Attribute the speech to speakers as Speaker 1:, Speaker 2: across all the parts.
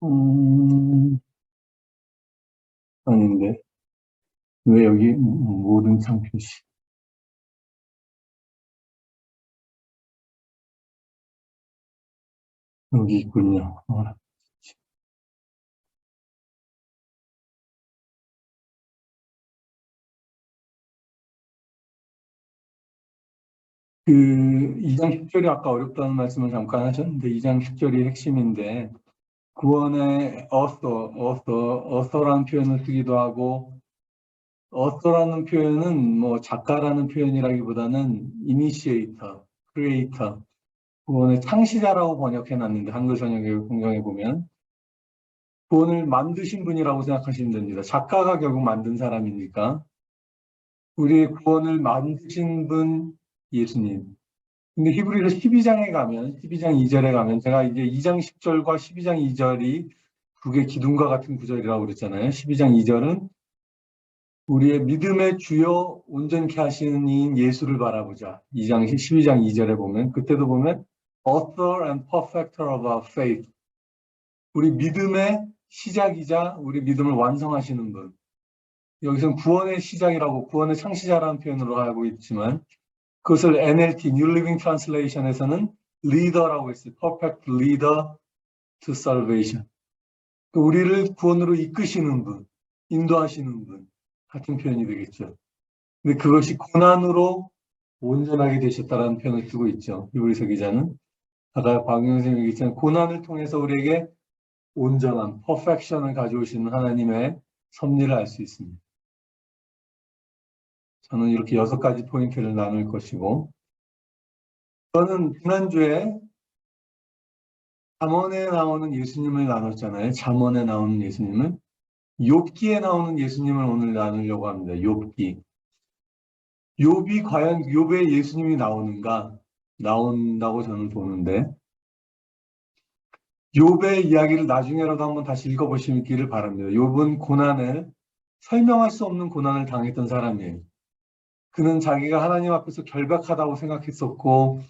Speaker 1: 음, 아닌데. 왜 여기 모든 창표시? 여기 있군요. 그 2장 10절이 아까 어렵다는 말씀을 잠깐 하셨는데 2장 10절이 핵심인데 구원의 author라는 표현을 쓰기도 하고 author라는 표현은 뭐 작가라는 표현이라기보다는 initiator, creator, 구원의 창시자라고 번역해 놨는데 한글 번역의 성경에 보면 구원을 만드신 분이라고 생각하시면 됩니다. 작가가 결국 만든 사람이니까 우리의 구원을 만드신 분 예수님. 근데 히브리서 12장에 가면 12장 2절에 가면 제가 이제 2장 10절과 12장 2절이 두 개 기둥과 같은 구절이라고 그랬잖아요. 12장 2절은 우리의 믿음의 주요 온전케 하시는 이인 예수를 바라보자. 12장 2절에 보면 그때도 보면 author and perfecter of our faith. 우리 믿음의 시작이자 우리 믿음을 완성하시는 분. 여기서는 구원의 시작이라고 구원의 창시자라는 표현으로 하고 있지만 그것을 NLT, New Living Translation에서는 leader라고 했어요. Perfect leader to salvation. 우리를 구원으로 이끄시는 분, 인도하시는 분 같은 표현이 되겠죠. 근데 그것이 고난으로 온전하게 되셨다라는 표현을 쓰고 있죠. 히브리서 기자는. 아까 박영 선생님이 얘기했지만 고난을 통해서 우리에게 온전한, 퍼펙션을 가져오시는 하나님의 섭리를 알 수 있습니다. 저는 이렇게 6가지 포인트를 나눌 것이고 저는 지난주에 잠언에 나오는 예수님을 나눴잖아요. 잠언에 나오는 예수님을. 욥기에 나오는 예수님을 오늘 나누려고 합니다. 욥기. 욥이 과연 욥에 예수님이 나오는가? 나온다고 저는 보는데 욥의 이야기를 나중에라도 한번 다시 읽어보시기를 바랍니다. 욥은 고난을 설명할 수 없는 고난을 당했던 사람이에요. 그는 자기가 하나님 앞에서 결박하다고 생각했었고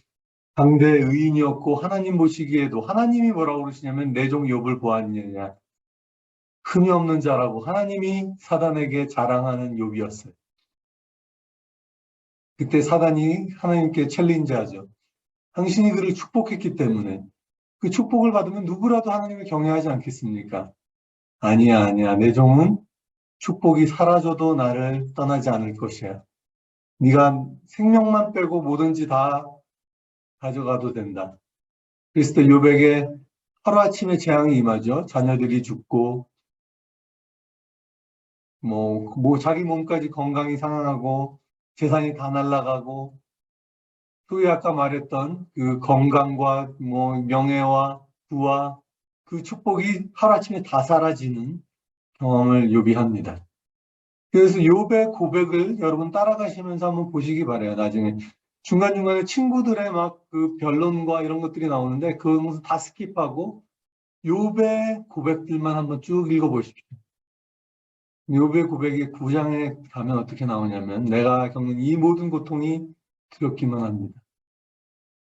Speaker 1: 당대 의인이었고 하나님 보시기에도 하나님이 뭐라고 그러시냐면 내 종 욥을 보았느냐 흠이 없는 자라고 하나님이 사단에게 자랑하는 욥이었어요. 그때 사단이 하나님께 챌린지하죠. 당신이 그를 축복했기 때문에 그 축복을 받으면 누구라도 하나님을 경외하지 않겠습니까? 아니야, 아니야. 내 종은 축복이 사라져도 나를 떠나지 않을 것이야. 네가 생명만 빼고 뭐든지 다 가져가도 된다. 그래서 또 욥에게 하루아침에 재앙이 임하죠. 자녀들이 죽고 뭐 자기 몸까지 건강이 상하고 재산이 다 날아가고 또 아까 말했던 그 건강과 뭐 명예와 부와 그 축복이 하루아침에 다 사라지는 경험을 욥이 합니다. 그래서 욥의 고백을 여러분 따라가시면서 한번 보시기 바래요. 나중에 중간중간에 친구들의 막 그 변론과 이런 것들이 나오는데 그것은 다 스킵하고 욥의 고백들만 한번 쭉 읽어보십시오. 욥의 고백이 9장에 가면 어떻게 나오냐면 내가 겪는 이 모든 고통이 두렵기만 합니다.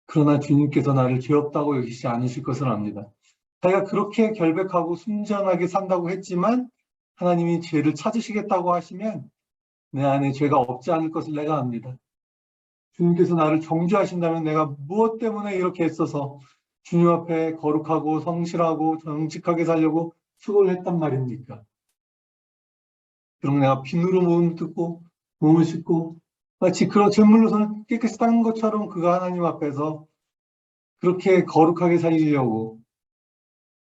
Speaker 1: 그러나 주님께서 나를 죄 없다고 여기지 않으실 것을 압니다. 자기가 그렇게 결백하고 순전하게 산다고 했지만 하나님이 죄를 찾으시겠다고 하시면 내 안에 죄가 없지 않을 것을 내가 압니다. 주님께서 나를 정죄하신다면 내가 무엇 때문에 이렇게 애써서 주님 앞에 거룩하고 성실하고 정직하게 살려고 수고를 했단 말입니까? 그럼 내가 빈으로 몸을 뜯고 몸을 씻고 마치 그런 제물로서는 깨끗이 닦은 것처럼 그가 하나님 앞에서 그렇게 거룩하게 살리려고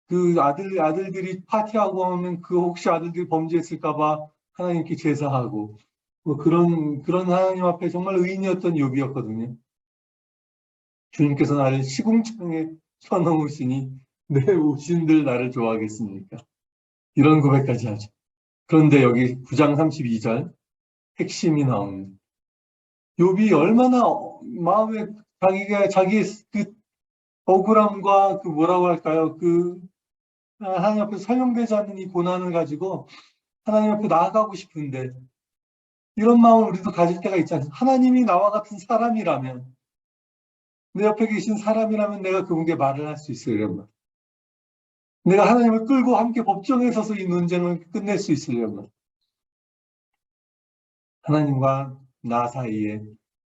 Speaker 1: 그 아들들이 파티하고 하면 그 혹시 아들들이 범죄했을까봐 하나님께 제사하고 뭐 그런 하나님 앞에 정말 의인이었던 욥이었거든요. 주님께서 나를 시궁창에 쳐넣으시니 내 오신들 나를 좋아하겠습니까? 이런 고백까지 하죠. 그런데 여기 9장 32절 핵심이 나옵니다. 욥이 얼마나 마음에 자기가 자기의 그 억울함과 그 뭐라고 할까요? 그 하나님 앞에서 설명되지 않는 이 고난을 가지고 하나님 앞에 나아가고 싶은데 이런 마음을 우리도 가질 때가 있지 않습니까? 하나님이 나와 같은 사람이라면 내 옆에 계신 사람이라면 내가 그분께 말을 할 수 있어요. 이런 말. 내가 하나님을 끌고 함께 법정에 서서 이 논쟁을 끝낼 수 있으려면 하나님과 나 사이에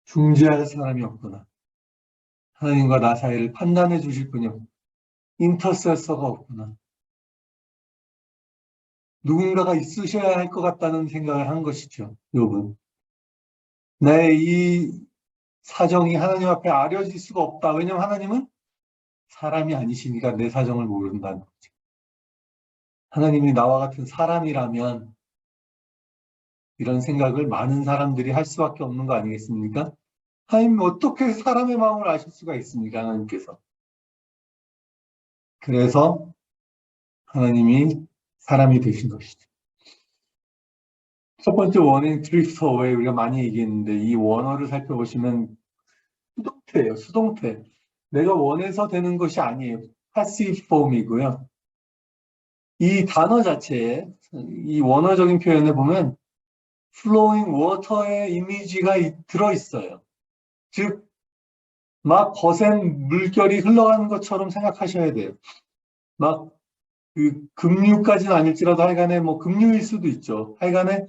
Speaker 1: 중재할 사람이 없구나. 하나님과 나 사이를 판단해 주실 분이 없구나. 인터세서가 없구나. 누군가가 있으셔야 할 것 같다는 생각을 한 것이죠. 욥은. 나의 이 사정이 하나님 앞에 아려질 수가 없다. 왜냐하면 하나님은 사람이 아니시니까 내 사정을 모른다는 거죠. 하나님이 나와 같은 사람이라면 이런 생각을 많은 사람들이 할 수밖에 없는 거 아니겠습니까? 하나님 어떻게 사람의 마음을 아실 수가 있습니까? 하나님께서. 그래서 하나님이 사람이 되신 것이죠. 첫 번째 원인 drift away 우리가 많이 얘기했는데 이 원어를 살펴보시면 수동태예요. 수동태. 내가 원해서 되는 것이 아니에요. passive form이고요. 이 단어 자체에 이 원어적인 표현에 보면 flowing water의 이미지가 들어있어요. 즉 막 거센 물결이 흘러가는 것처럼 생각하셔야 돼요. 막 그 급류까지는 아닐지라도 하여간에 뭐 급류일 수도 있죠. 하여간에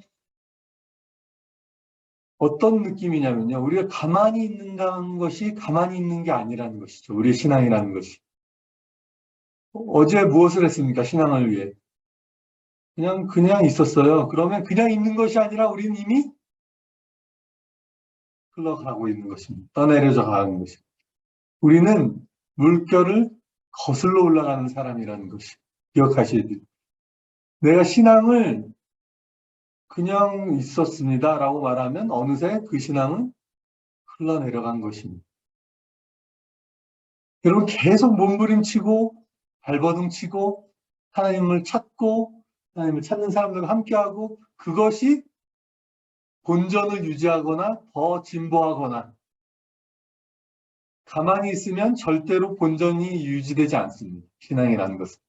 Speaker 1: 어떤 느낌이냐면요. 우리가 가만히 있는다는 것이 가만히 있는 게 아니라는 것이죠. 우리의 신앙이라는 것이. 어제 무엇을 했습니까? 신앙을 위해. 그냥 있었어요. 그러면 그냥 있는 것이 아니라 우리는 이미 흘러가고 있는 것입니다. 떠내려져 가는 것입니다. 우리는 물결을 거슬러 올라가는 사람이라는 것이 기억하셔야 돼요. 내가 신앙을 그냥 있었습니다. 라고 말하면 어느새 그 신앙은 흘러내려간 것입니다. 여러분 계속 몸부림치고 발버둥치고 하나님을 찾고 하나님을 찾는 사람들과 함께하고 그것이 본전을 유지하거나 더 진보하거나 가만히 있으면 절대로 본전이 유지되지 않습니다. 신앙이라는 것은.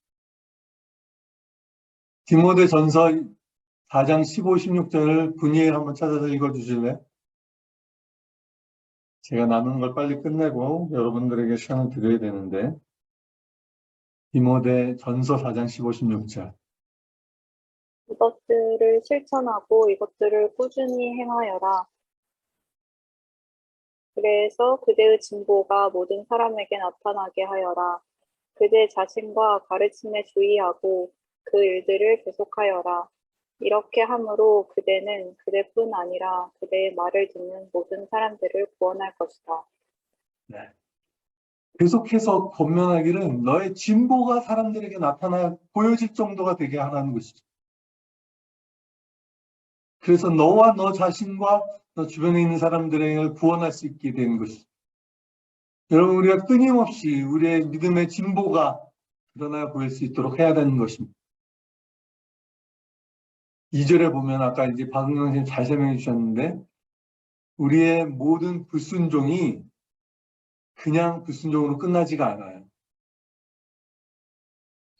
Speaker 1: 디모데전서 4장 15, 16절을 분이엘 한번 찾아서 읽어주실래요? 제가 나누는 걸 빨리 끝내고 여러분들에게 시간을 드려야 되는데 디모데전서 4장 15, 16절
Speaker 2: 이것들을 실천하고 이것들을 꾸준히 행하여라. 그래서 그대의 진보가 모든 사람에게 나타나게 하여라. 그대 자신과 가르침에 주의하고 그 일들을 계속하여라. 이렇게 함으로 그대는 그대뿐 아니라 그대의 말을 듣는 모든 사람들을 구원할 것이다.
Speaker 1: 네. 계속해서 권면하기는 너의 진보가 사람들에게 나타나 보여질 정도가 되게 하라는 것이죠. 그래서 너와 너 자신과 너 주변에 있는 사람들을 구원할 수 있게 되는 것이죠. 여러분 우리가 끊임없이 우리의 믿음의 진보가 드러나 보일 수 있도록 해야 되는 것입니다. 2절에 보면 아까 이제 박은경 선생님 잘 설명해 주셨는데 우리의 모든 불순종이 그냥 불순종으로 끝나지가 않아요.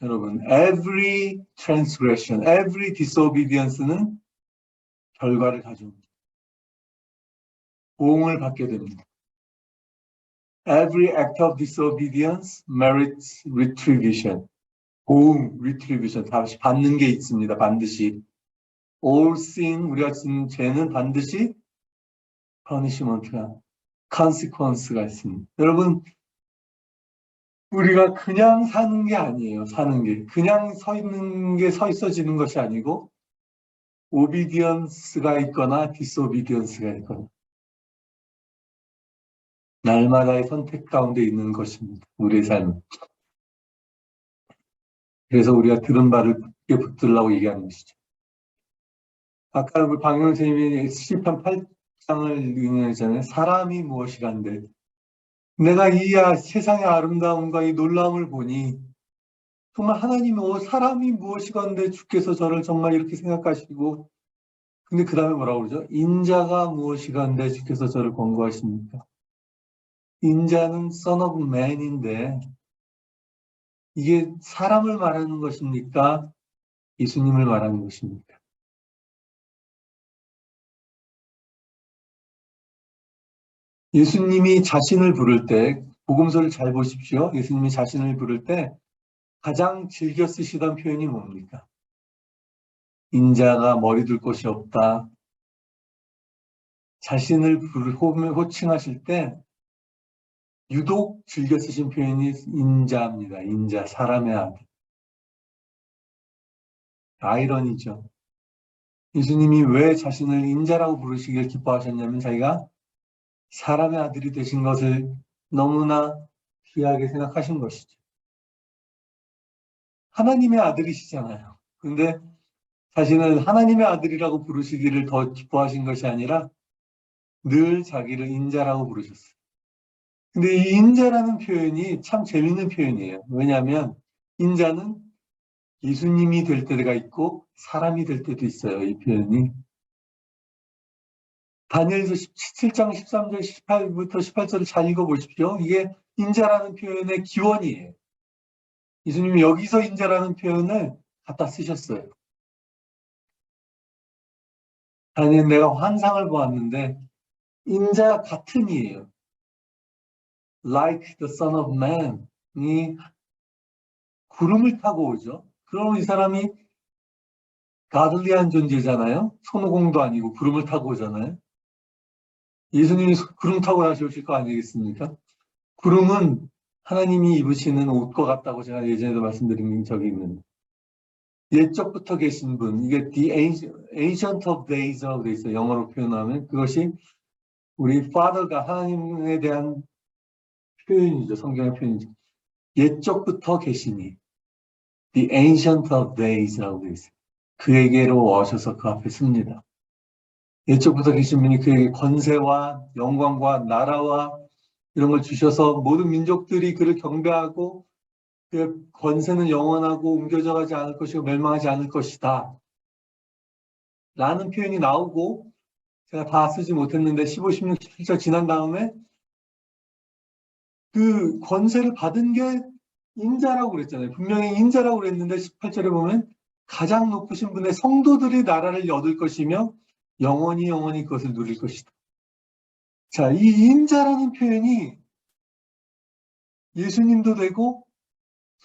Speaker 1: 여러분, every transgression, every disobedience는 결과를 가져옵니다. 보응을 받게 됩니다. Every act of disobedience merits retribution. 보응, retribution, 다시 받는 게 있습니다. 반드시. All sin, 우리가 지은 죄는 반드시 punishment가, consequence가 있습니다. 여러분, 우리가 그냥 사는 게 아니에요. 사는 게. 그냥 서 있는 게 서 있어지는 것이 아니고 obedience가 있거나 disobedience가 있거나 날마다의 선택 가운데 있는 것입니다. 우리의 삶은. 그래서 우리가 들은 바를 굳게 붙들라고 얘기하는 것이죠. 아까 우리 박영 선생님이 시편 8장을 인용했잖아요. 사람이 무엇이란데 내가 이 세상의 아름다움과 이 놀라움을 보니 정말 하나님이 사람이 무엇이건데 주께서 저를 정말 이렇게 생각하시고 근데 그 다음에 뭐라고 그러죠? 인자가 무엇이건데 주께서 저를 권고하십니까? 인자는 Son of Man인데 이게 사람을 말하는 것입니까? 예수님을 말하는 것입니까? 예수님이 자신을 부를 때 복음서를 잘 보십시오. 예수님이 자신을 부를 때 가장 즐겨 쓰시던 표현이 뭡니까? 인자가 머리 둘 곳이 없다. 자신을 호칭하실 때 유독 즐겨 쓰신 표현이 인자입니다. 인자, 사람의 아들. 아이러니죠. 예수님이 왜 자신을 인자라고 부르시길 기뻐하셨냐면 자기가 사람의 아들이 되신 것을 너무나 귀하게 생각하신 것이죠. 하나님의 아들이시잖아요. 근데 자신을 하나님의 아들이라고 부르시기를 더 기뻐하신 것이 아니라 늘 자기를 인자라고 부르셨어요. 근데 이 인자라는 표현이 참 재밌는 표현이에요. 왜냐하면 인자는 예수님이 될 때가 있고 사람이 될 때도 있어요. 이 표현이. 다니엘서 17장 13절 18부터 18절을 잘 읽어보십시오. 이게 인자라는 표현의 기원이에요. 예수님이 여기서 인자라는 표현을 갖다 쓰셨어요. 다니엘 내가 환상을 보았는데 인자 같은이에요. Like the Son of Man이 구름을 타고 오죠. 그럼 이 사람이 가들리한 존재잖아요. 손오공도 아니고 구름을 타고 오잖아요. 예수님이 구름 타고 다시 오실 거 아니겠습니까? 구름은 하나님이 입으시는 옷과 같다고 제가 예전에도 말씀드린 적이 있는데 옛적부터 계신 분, 이게 The Ancient of Days라고 돼 있어요. 영어로 표현하면 그것이 우리 Father가 하나님에 대한 표현이죠. 성경의 표현이죠. 옛적부터 계시니 The Ancient of Days라고 돼 있어요. 그에게로 오셔서 그 앞에 섭니다. 옛적부터 계신 분이 그에게 권세와 영광과 나라와 이런 걸 주셔서 모든 민족들이 그를 경배하고 그 권세는 영원하고 옮겨져 가지 않을 것이고 멸망하지 않을 것이다. 라는 표현이 나오고 제가 다 쓰지 못했는데 15, 16, 17절 지난 다음에 그 권세를 받은 게 인자라고 그랬잖아요. 분명히 인자라고 그랬는데 18절에 보면 가장 높으신 분의 성도들이 나라를 얻을 것이며 영원히 그것을 누릴 것이다. 자, 이 인자라는 표현이 예수님도 되고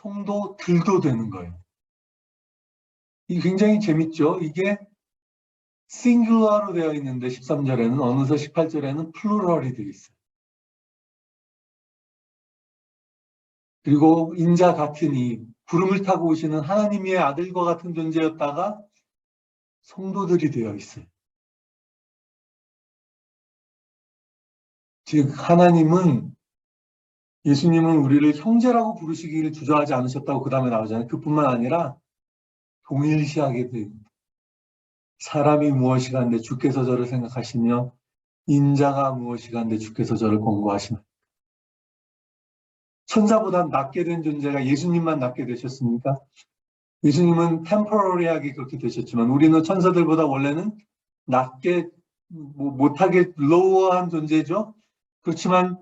Speaker 1: 성도들도 되는 거예요. 이 굉장히 재밌죠. 이게 싱귤러로 되어 있는데 13절에는 어느새 18절에는 플루럴이 되어 있어요. 그리고 인자 같으니 구름을 타고 오시는 하나님의 아들과 같은 존재였다가 성도들이 되어 있어요. 즉 하나님은 예수님은 우리를 형제라고 부르시기를 주저하지 않으셨다고 그 다음에 나오잖아요. 그뿐만 아니라 동일시하게 됩니다. 사람이 무엇이가 한데 주께서 저를 생각하시며 인자가 무엇이가 한데 주께서 저를 권고하시나. 천사보다 낮게 된 존재가 예수님만 낮게 되셨습니까? 예수님은 템포러리하게 그렇게 되셨지만 우리는 천사들보다 원래는 낮게 못하게 로우한 존재죠. 그렇지만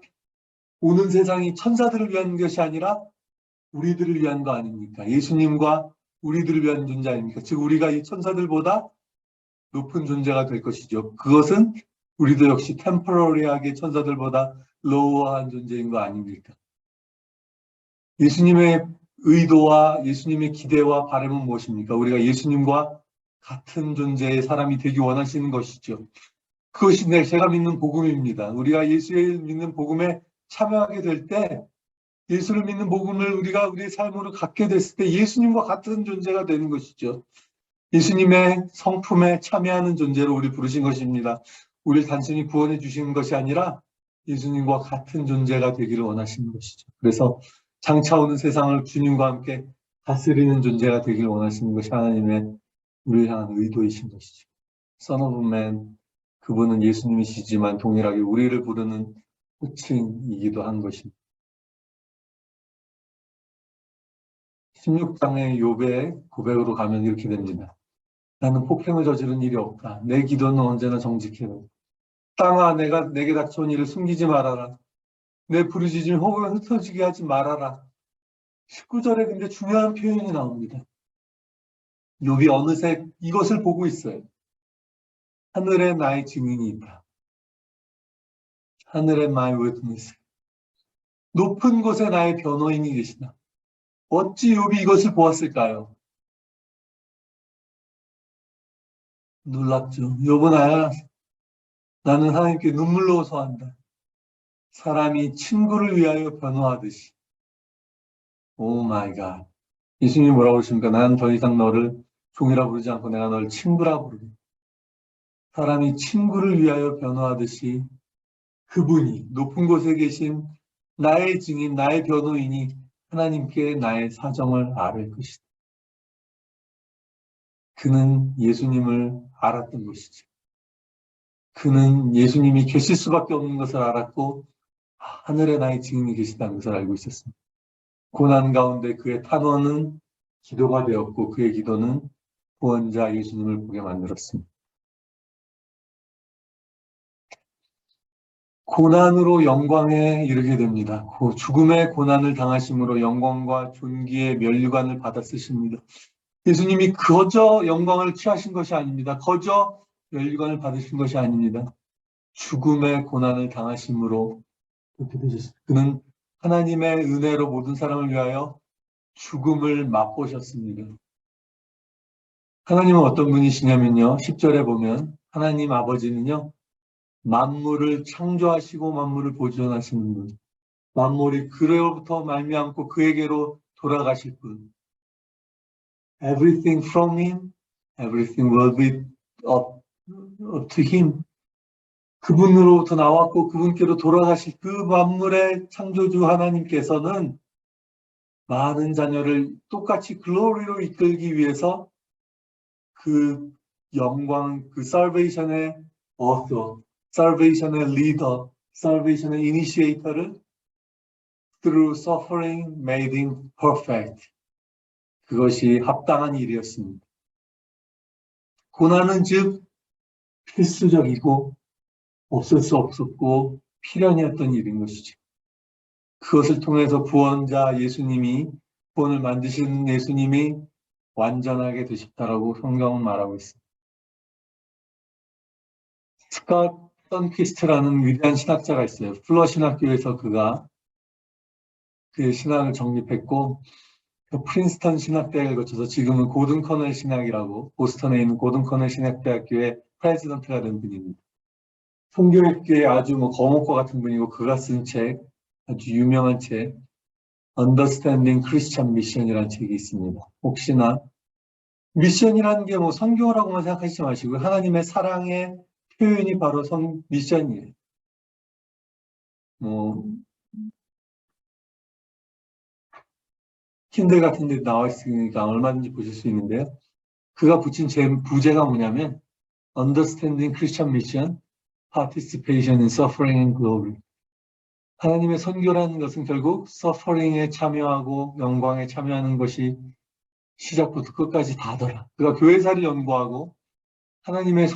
Speaker 1: 오는 세상이 천사들을 위한 것이 아니라 우리들을 위한 거 아닙니까? 예수님과 우리들을 위한 존재 아닙니까? 즉 우리가 이 천사들보다 높은 존재가 될 것이죠. 그것은 우리도 역시 템포러리하게 천사들보다 로우한 존재인 거 아닙니까? 예수님의 의도와 예수님의 기대와 바람은 무엇입니까? 우리가 예수님과 같은 존재의 사람이 되기 원하시는 것이죠. 그것이 제가 믿는 복음입니다. 우리가 예수를 믿는 복음에 참여하게 될 때 예수를 믿는 복음을 우리가 우리의 삶으로 갖게 됐을 때 예수님과 같은 존재가 되는 것이죠. 예수님의 성품에 참여하는 존재로 우리 부르신 것입니다. 우리를 단순히 구원해 주시는 것이 아니라 예수님과 같은 존재가 되기를 원하시는 것이죠. 그래서 장차 오는 세상을 주님과 함께 다스리는 존재가 되기를 원하시는 것이 하나님의 우리를 향한 의도이신 것이죠. Son of Man, 그분은 예수님이시지만 동일하게 우리를 부르는 호칭이기도 한 것입니다. 16장의 욥의 고백으로 가면 이렇게 됩니다. 나는 폭행을 저지른 일이 없다. 내 기도는 언제나 정직해요. 땅아, 내가 내게 닥쳐온 일을 숨기지 말아라. 내 부르짖음이 혹을 흩어지게 하지 말아라. 19절에 근데 중요한 표현이 나옵니다. 욥이 어느새 이것을 보고 있어요. 하늘에 나의 증인이 있다. 하늘에 my witness. 높은 곳에 나의 변호인이 계시다. 어찌 욥이 이것을 보았을까요? 놀랍죠. 욥은 나는 하나님께 눈물로 호소한다. 사람이 친구를 위하여 변호하듯이. 오 마이 갓. 예수님이 뭐라고 그러십니까? 나는 더 이상 너를 종이라 부르지 않고 내가 너를 친구라 부르게. 사람이 친구를 위하여 변호하듯이 그분이 높은 곳에 계신 나의 증인, 나의 변호인이 하나님께 나의 사정을 아를 것이다. 그는 예수님을 알았던 것이죠. 그는 예수님이 계실 수밖에 없는 것을 알았고 하늘에 나의 증인이 계시다는 것을 알고 있었습니다. 고난 가운데 그의 탄원은 기도가 되었고 그의 기도는 구원자 예수님을 보게 만들었습니다. 고난으로 영광에 이르게 됩니다. 죽음의 고난을 당하심으로 영광과 존귀의 면류관을 받아 쓰십니다. 예수님이 거저 영광을 취하신 것이 아닙니다. 거저 면류관을 받으신 것이 아닙니다. 죽음의 고난을 당하심으로 그렇게 되셨습니다. 그는 하나님의 은혜로 모든 사람을 위하여 죽음을 맛보셨습니다. 하나님은 어떤 분이시냐면요. 10절에 보면 하나님 아버지는요. 만물을 창조하시고 만물을 보존하시는 분. 만물이 그로부터 말미암고 그에게로 돌아가실 분. Everything from him, everything will be up to him. 그분으로부터 나왔고 그분께로 돌아가실 그 만물의 창조주 하나님께서는 많은 자녀를 똑같이 글로리로 이끌기 위해서 그 영광, 그 salvation의 author, salvation의 leader, salvation의 initiator를 through suffering made him perfect. 그것이 합당한 일이었습니다. 고난은 즉 필수적이고 없을 수 없었고 필연이었던 일인 것이죠. 그것을 통해서 구원자 예수님이 구원을 만드신 예수님이 완전하게 되셨다라고 성경은 말하고 있습니다. 스캇 선퀴스트라는 위대한 신학자가 있어요. 플러 신학교에서 그가 그 신학을 정립했고 그 프린스턴 신학대학을 거쳐서 지금은 고든 커넬 신학이라고 보스턴에 있는 고든 커넬 신학대학교의 프레지던트가 된 분입니다. 성교육계의 아주 거목과 같은 분이고 그가 쓴 책, 아주 유명한 책 Understanding Christian Mission이라는 책이 있습니다. 혹시나 미션이라는 게 선교라고만 생각하지 마시고 하나님의 사랑의 표현이 바로 미션이에요. 킨들 같은 데 나와 있으니까 얼마든지 보실 수 있는데요. 그가 붙인 부제가 뭐냐면 Understanding Christian Mission, Participation in Suffering and Glory. 하나님의 선교라는 것은 결국 suffering에 참여하고 영광에 참여하는 것이 시작부터 끝까지 다더라. 그가 교회사를 연구하고 하나님의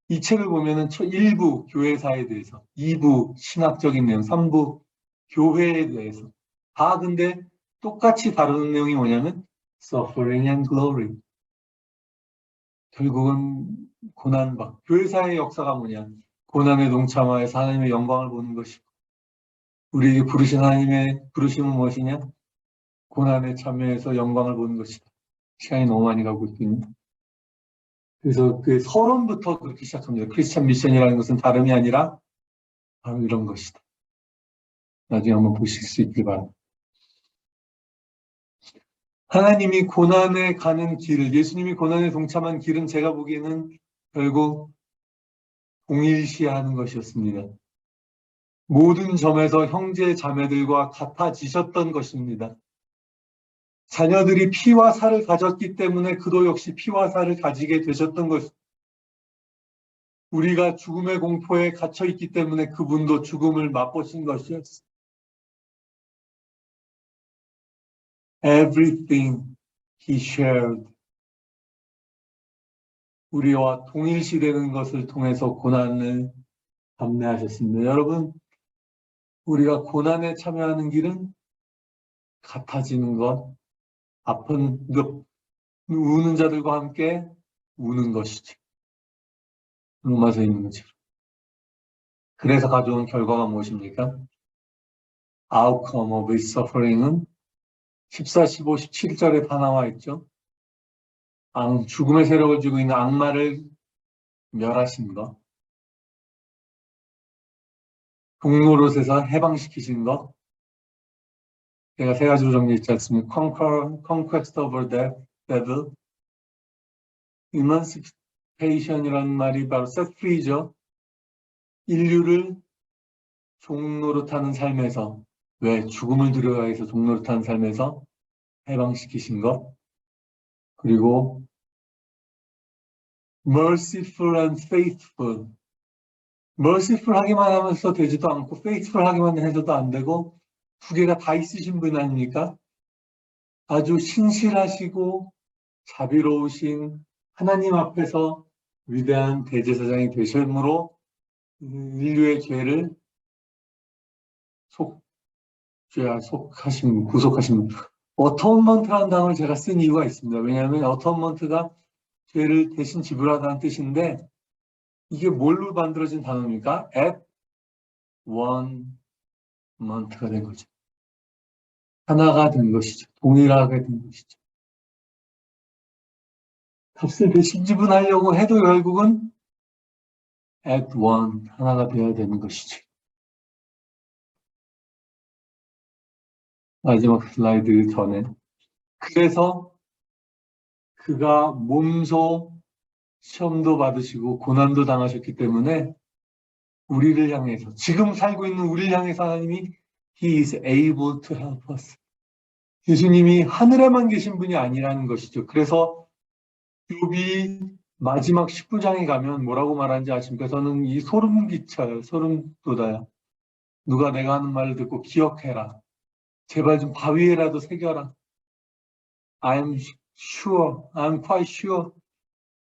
Speaker 1: 이 책을 보면은 1부 교회사에 대해서, 2부 신학적인 내용, 3부 교회에 대해서 다 근데 똑같이 다루는 내용이 뭐냐면 suffering and glory. 결국은 고난받. 교회사의 역사가 뭐냐? 고난에 동참하여서 하나님의 영광을 보는 것이고 우리에게 부르신 하나님의 부르심은 무엇이냐? 고난에 참여해서 영광을 보는 것이다. 시간이 너무 많이 가고 있군요. 그래서 그 서론부터 그렇게 시작합니다. 크리스찬 미션이라는 것은 다름이 아니라 바로 이런 것이다. 나중에 한번 보실 수 있길 바랍니다. 하나님이 고난에 가는 길을, 예수님이 고난에 동참한 길은 제가 보기에는 결국 동일시하는 것이었습니다. 모든 점에서 형제 자매들과 같아지셨던 것입니다. 자녀들이 피와 살을 가졌기 때문에 그도 역시 피와 살을 가지게 되셨던 것. 우리가 죽음의 공포에 갇혀 있기 때문에 그분도 죽음을 맛보신 것이었습니다. Everything he shared. 우리와 동일시되는 것을 통해서 고난을 감내하셨습니다. 여러분, 우리가 고난에 참여하는 길은 같아지는 것, 아픈 우는 자들과 함께 우는 것이죠. 로마서에 있는 것처럼. 그래서 가져온 결과가 무엇입니까? Outcome of his suffering은 14, 15, 17절에 다 나와 있죠. 죽음의 세력을 쥐고 있는 악마를 멸하신 것, 동노릇에서 해방시키신 것, 제가 세 가지로 정리했지 않습니까? Conquest over devil, emancipation이라는 말이 바로 set free죠. 인류를 종노릇하는 삶에서, 왜 죽음을 두려워해서 종노릇하는 삶에서 해방시키신 것, 그리고 merciful and faithful, merciful 하기만 하면서 되지도 않고 faithful 하기만 해서도 안 되고 두 개가 다 있으신 분 아닙니까? 아주 신실하시고 자비로우신 하나님 앞에서 위대한 대제사장이 되심으로 인류의 죄를 구속하신 어토먼트라는 단어를 제가 쓴 이유가 있습니다. 왜냐하면 어토먼트가 죄를 대신 지불하다는 뜻인데 이게 뭘로 만들어진 단어입니까? at one month가 된 거죠. 하나가 된 것이죠. 동일하게 된 것이죠. 값을 대신 지불하려고 해도 결국은 at one, 하나가 되어야 되는 것이죠. 마지막 슬라이드 전에. 그래서 그가 몸소 시험도 받으시고 고난도 당하셨기 때문에 우리를 향해서, 지금 살고 있는 우리를 향해서 하나님이 He is able to help us. 예수님이 하늘에만 계신 분이 아니라는 것이죠. 그래서 욥이 마지막 19장에 가면 뭐라고 말하는지 아십니까? 저는 이 소름 끼쳐요. 소름 돋아요. 누가 내가 하는 말을 듣고 기억해라. 제발 좀 바위에라도 새겨라. I'm quite sure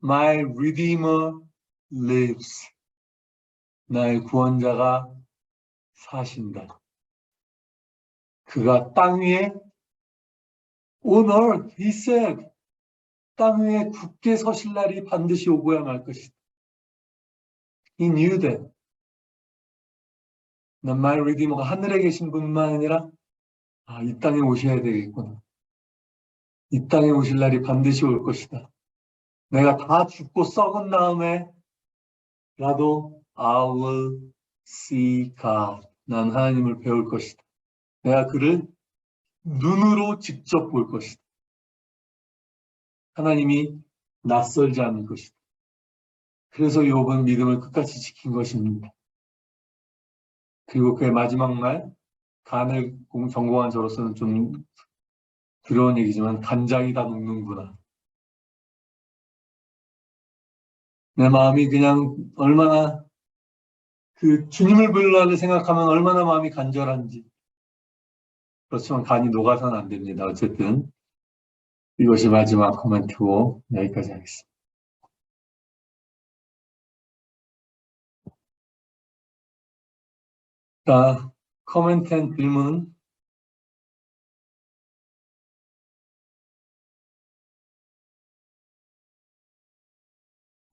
Speaker 1: my Redeemer lives. 나의 구원자가 사신다. 그가 땅 위에 on earth, he said, 땅 위에 굳게 서실 날이 반드시 오고야 말 것이다. He knew that. My Redeemer가 하늘에 계신 분만 아니라 이 땅에 오셔야 되겠구나. 이 땅에 오실 날이 반드시 올 것이다. 내가 다 죽고 썩은 다음에 라도 I will see God. 난 하나님을 배울 것이다. 내가 그를 눈으로 직접 볼 것이다. 하나님이 낯설지 않을 것이다. 그래서 욥은 믿음을 끝까지 지킨 것입니다. 그리고 그의 마지막 말, 간을 전공한 저로서는 좀 두려운 얘기지만 간장이 다 녹는구나. 내 마음이 그냥 얼마나 그 주님을 불러를 생각하면 얼마나 마음이 간절한지. 그렇지만 간이 녹아서는 안 됩니다. 어쨌든 이것이 마지막 코멘트고 여기까지 하겠습니다. 자, 코멘트 앤 질문.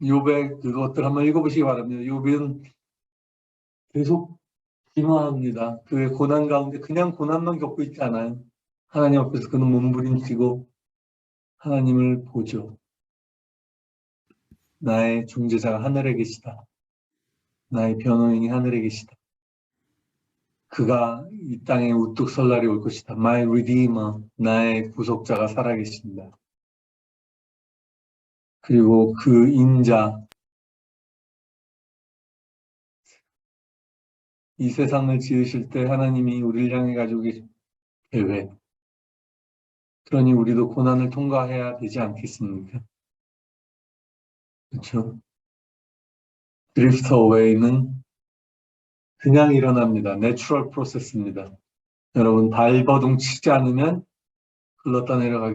Speaker 1: 욥의 그것들 한번 읽어보시기 바랍니다. 욥은 계속 기도합니다. 그의 고난 가운데 그냥 고난만 겪고 있지 않아요. 하나님 앞에서 그는 몸부림치고 하나님을 보죠. 나의 중재자가 하늘에 계시다. 나의 변호인이 하늘에 계시다. 그가 이 땅에 우뚝 설 날이 올 것이다. My Redeemer, 나의 구속자가 살아계신다. 그리고 그 인자, 이 세상을 지으실 때 하나님이 우리를 향해 가지고 계신 계획. 그러니 우리도 고난을 통과해야 되지 않겠습니까? 그렇죠? 드리프트 어웨이는 그냥 일어납니다. 내추럴 프로세스입니다. 여러분 발버둥 치지 않으면 흘렀다 내려가기